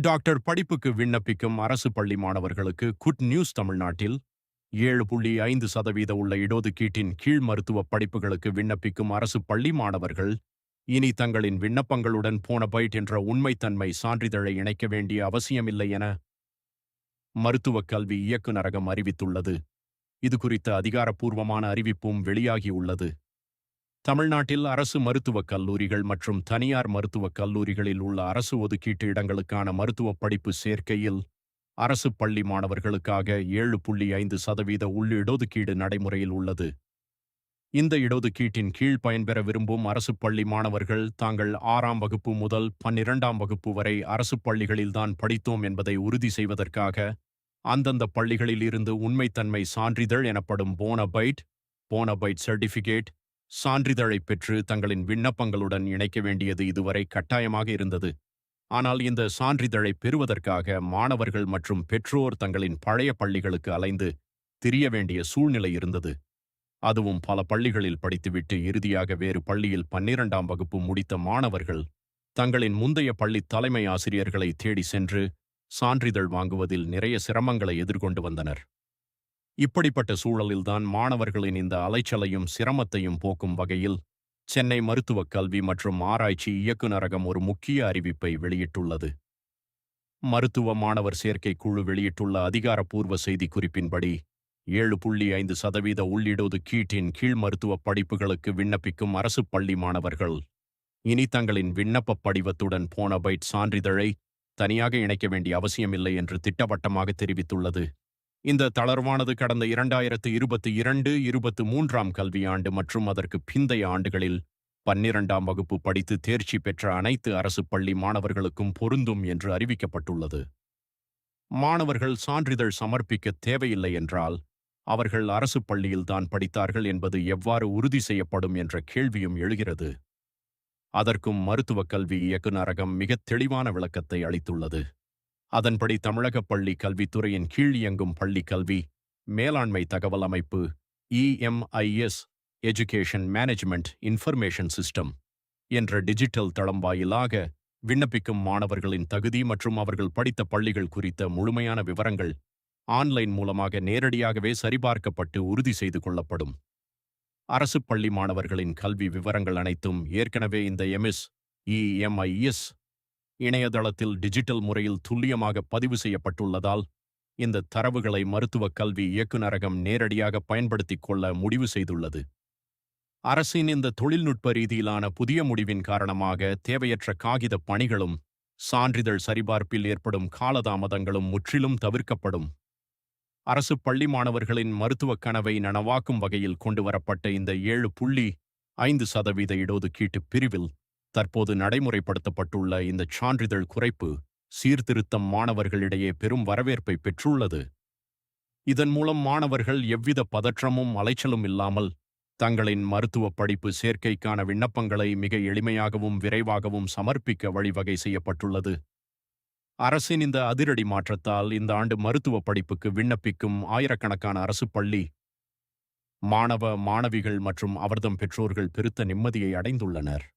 Doctor படிப்புக்கு விண்ணப்பிக்கும் அரசு பள்ளி மாணவர்களுக்கு குட் நியூஸ். தமிழ்நாட்டில் 7.5% உள்ள இடஒதுக்கீட்டின் கீழ் மருத்துவ படிப்புகளுக்கு விண்ணப்பிக்கும் அரசு பள்ளி மாணவர்கள் இனி தங்களின் விண்ணப்பங்களுடன் போனபைட் என்ற உண்மைத்தன்மை சான்றிதழை இணைக்க வேண்டிய அவசியமில்லை என மருத்துவக் கல்வி இயக்குநரகம் அறிவித்துள்ளது. இதுகுறித்த அதிகாரப்பூர்வமான அறிவிப்பும் வெளியாகியுள்ளது. தமிழ்நாட்டில் அரசு மருத்துவக் கல்லூரிகள் மற்றும் தனியார் மருத்துவக் கல்லூரிகளில் உள்ள அரசு ஒதுக்கீட்டு இடங்களுக்கான மருத்துவப் படிப்பு சேர்க்கையில் அரசு பள்ளி மாணவர்களுக்காக 7.5% உள் இடஒதுக்கீடு நடைமுறையில் உள்ளது. இந்த இடஒதுக்கீட்டின் கீழ் பயன்பெற விரும்பும் அரசு பள்ளி மாணவர்கள் தாங்கள் 6ஆம் வகுப்பு முதல் 12ஆம் வகுப்பு வரை அரசு பள்ளிகளில்தான் படித்தோம் என்பதை உறுதி செய்வதற்காக அந்தந்த பள்ளிகளில் இருந்து உண்மைத்தன்மை சான்றிதழ் எனப்படும் போனபைட் சர்டிபிகேட் சான்றிதழை பெற்று தங்களின் விண்ணப்பங்களுடன் இணைக்க வேண்டியது இதுவரை கட்டாயமாக இருந்தது. ஆனால் இந்த சான்றிதழை பெறுவதற்காக மாணவர்கள் மற்றும் பெற்றோர் தங்களின் பழைய பள்ளிகளுக்கு அலைந்து திரிய வேண்டிய சூழ்நிலை இருந்தது. அதுவும் பல பள்ளிகளில் படித்துவிட்டு இறுதியாக வேறு பள்ளியில் 12ஆம் வகுப்பு முடித்த மாணவர்கள் தங்களின் முந்தைய பள்ளி தலைமை ஆசிரியர்களை தேடி சென்று சான்றிதழ் வாங்குவதில் நிறைய சிரமங்களை எதிர்கொண்டு வந்தனர். இப்படிப்பட்ட சூழலில்தான் மாணவர்களின் இந்த அலைச்சலையும் சிரமத்தையும் போக்கும் வகையில் சென்னை மருத்துவக் கல்வி மற்றும் ஆராய்ச்சி இயக்குநரகம் ஒரு முக்கிய அறிவிப்பை வெளியிட்டுள்ளது. மருத்துவ மாணவர் சேர்க்கை குழு வெளியிட்டுள்ள அதிகாரப்பூர்வ செய்திக்குறிப்பின்படி 7.5% உள்ளிடஒதுக்கீட்டின் கீழ் மருத்துவ படிப்புகளுக்கு விண்ணப்பிக்கும் அரசு பள்ளி மாணவர்கள் இனி தங்களின் விண்ணப்ப படிவத்துடன் போனபைட் சான்றிதழை தனியாக இணைக்க வேண்டிய அவசியமில்லை என்று திட்டவட்டமாக தெரிவித்துள்ளது. இந்த தளர்வானது கடந்த 2022-23ஆம் கல்வியாண்டு மற்றும் அதற்கு பிந்தைய ஆண்டுகளில் 12ஆம் வகுப்பு படித்து தேர்ச்சி பெற்ற அனைத்து அரசு பள்ளி மாணவர்களுக்கும் பொருந்தும் என்று அறிவிக்கப்பட்டுள்ளது. மாணவர்கள் சான்றிதழ் சமர்ப்பிக்க தேவையில்லை என்றால் அவர்கள் அரசு பள்ளியில்தான் படித்தார்கள் என்பது எவ்வாறு உறுதி செய்யப்படும் என்ற கேள்வியும் எழுகிறது. அதற்கும் மருத்துவக் கல்வி இயக்குநரகம் மிகத் தெளிவான விளக்கத்தை அளித்துள்ளது. அதன்படி தமிழக பள்ளி கல்வித்துறையின் கீழ் இயங்கும் பள்ளி கல்வி மேலாண்மை தகவல் அமைப்பு EMIS education management information system என்ற டிஜிட்டல் தளம் வாயிலாக விண்ணப்பிக்கும் மாணவர்களின் தகுதி மற்றும் அவர்கள் படித்த பள்ளிகள் குறித்த முழுமையான விவரங்கள் ஆன்லைன் மூலமாக நேரடியாகவே சரிபார்க்கப்பட்டு உறுதி செய்து கொள்ளப்படும். அரசு பள்ளி மாணவர்களின் கல்வி விவரங்கள் அனைத்தும் ஏற்கனவே இந்த EMIS இணையதளத்தில் டிஜிட்டல் முறையில் துல்லியமாக பதிவு செய்யப்பட்டுள்ளதால் இந்த தரவுகளை மருத்துவக் கல்வி இயக்குநரகம் நேரடியாக பயன்படுத்திக் கொள்ள முடிவு செய்துள்ளது. அரசின் இந்த தொழில்நுட்ப ரீதியிலான புதிய முடிவின் காரணமாக தேவையற்ற காகித பணிகளும் சான்றிதழ் சரிபார்ப்பில் ஏற்படும் காலதாமதங்களும் முற்றிலும் தவிர்க்கப்படும். அரசு பள்ளி மாணவர்களின் மருத்துவக் கனவை நனவாக்கும் வகையில் கொண்டுவரப்பட்ட இந்த 7.5% இடஒதுக்கீட்டு பிரிவில் தற்போது நடைமுறைப்படுத்தப்பட்டுள்ள இந்த சான்றிதழ் குறைப்பு சீர்திருத்தம் மாணவர்களிடையே பெரும் வரவேற்பை பெற்றுள்ளது. இதன் மூலம் மாணவர்கள் எவ்வித பதற்றமும் அலைச்சலும் இல்லாமல் தங்களின் மருத்துவ படிப்பு சேர்க்கைக்கான விண்ணப்பங்களை மிக எளிமையாகவும் விரைவாகவும் சமர்ப்பிக்க வழிவகை செய்யப்பட்டுள்ளது. அரசின் இந்த அதிரடி மாற்றத்தால் இந்த ஆண்டு மருத்துவ படிப்புக்கு விண்ணப்பிக்கும் ஆயிரக்கணக்கான அரசு பள்ளி மாணவிகள் மற்றும் அவர்தம் பெற்றோர்கள் பெருத்த நிம்மதியை அடைந்துள்ளனர்.